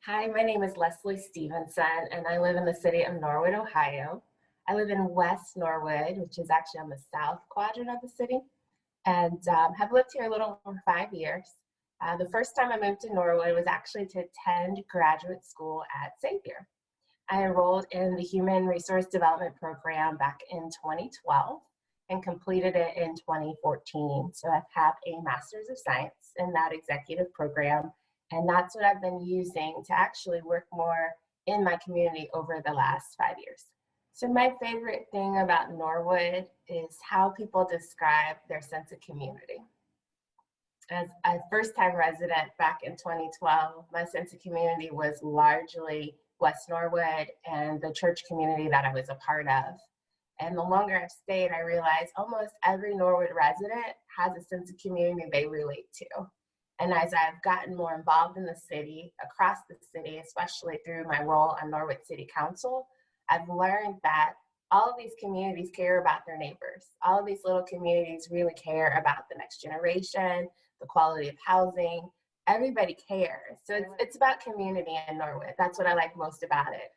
Hi, my name is Leslie Stevenson, and I live in the city of Norwood, Ohio. I live in West Norwood, which is actually on the south quadrant of the city, and have lived here a little over 5 years. The first time I moved to Norwood was actually to attend graduate school at Xavier. I enrolled in the Human Resource Development Program back in 2012 and completed it in 2014. So I have a Master's of Science in that executive program, and that's what I've been using to actually work more in my community over the last 5 years. So my favorite thing about Norwood is how people describe their sense of community. As a first-time resident back in 2012, my sense of community was largely West Norwood and the church community that I was a part of. And the longer I've stayed, I realized almost every Norwood resident has a sense of community they relate to. And as I've gotten more involved in the city, across the city, especially through my role on Norwood City Council, I've learned that all of these communities care about their neighbors. All of these little communities really care about the next generation, the quality of housing. Everybody cares. So it's about community in Norwood. That's what I like most about it.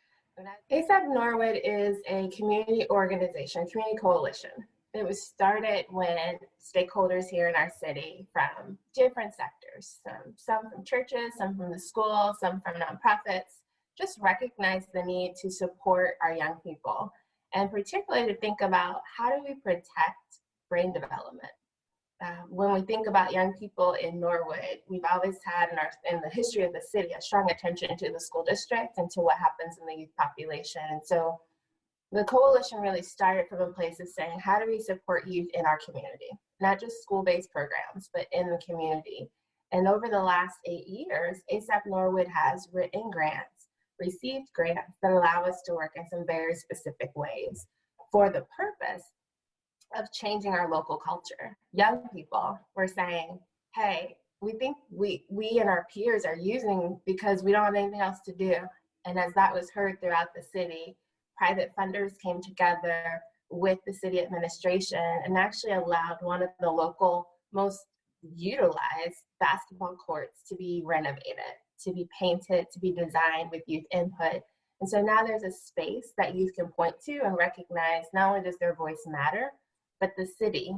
ASAP Norwood is a community organization, community coalition. It was started when stakeholders here in our city from different sectors, some from churches, some from the school, some from nonprofits, just recognized the need to support our young people, and particularly to think about how do we protect brain development. When we think about young people in Norwood, we've always had in the history of the city a strong attention to the school district and to what happens in the youth population. And so the coalition really started from a place of saying, how do we support youth in our community? Not just school-based programs, but in the community. And over the last 8 years, ASAP Norwood has written grants, received grants that allow us to work in some very specific ways for the purpose of changing our local culture. Young people were saying, hey, we think we and our peers are using because we don't have anything else to do. And as that was heard throughout the city, private funders came together with the city administration and actually allowed one of the local most utilized basketball courts to be renovated, to be painted, to be designed with youth input. And so now there's a space that youth can point to and recognize not only does their voice matter, but the city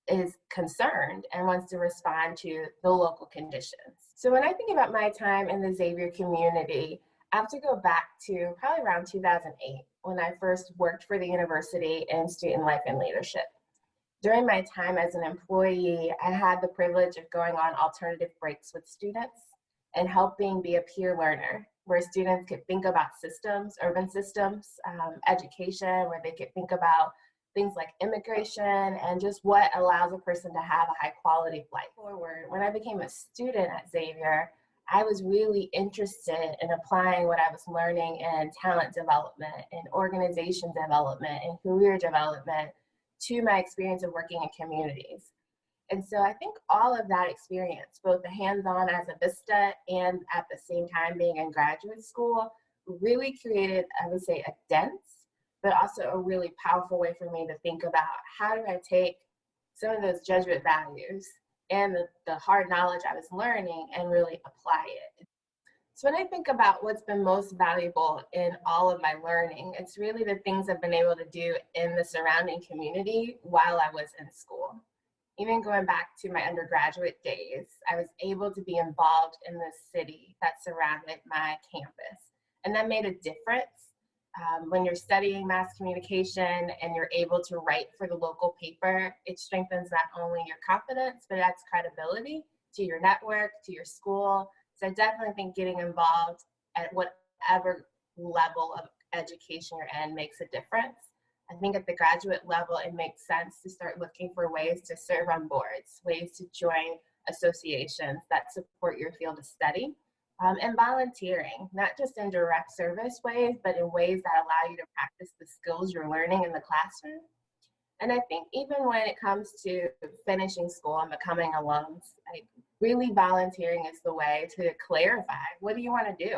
is concerned and wants to respond to the local conditions. So when I think about my time in the Xavier community, I have to go back to probably around 2008 when I first worked for the university in student life and leadership. During my time as an employee, I had the privilege of going on alternative breaks with students and helping be a peer learner, where students could think about systems, urban systems, education, where they could think about things like immigration and just what allows a person to have a high quality life forward. When I became a student at Xavier, I was really interested in applying what I was learning in talent development, in organization development, and career development to my experience of working in communities. And so I think all of that experience, both the hands-on as a Vista and at the same time being in graduate school, really created, I would say, a dense, but also a really powerful way for me to think about how do I take some of those Jesuit values and the hard knowledge I was learning and really apply it. So when I think about what's been most valuable in all of my learning, it's really the things I've been able to do in the surrounding community while I was in school. Even going back to my undergraduate days, I was able to be involved in the city that surrounded my campus. And that made a difference. When you're studying mass communication and you're able to write for the local paper, it strengthens not only your confidence, but it adds credibility to your network, to your school. So I definitely think getting involved at whatever level of education you're in makes a difference. I think at the graduate level, it makes sense to start looking for ways to serve on boards, ways to join associations that support your field of study. And volunteering, not just in direct service ways, but in ways that allow you to practice the skills you're learning in the classroom. And I think even when it comes to finishing school and becoming alums, really volunteering is the way to clarify, what do you want to do?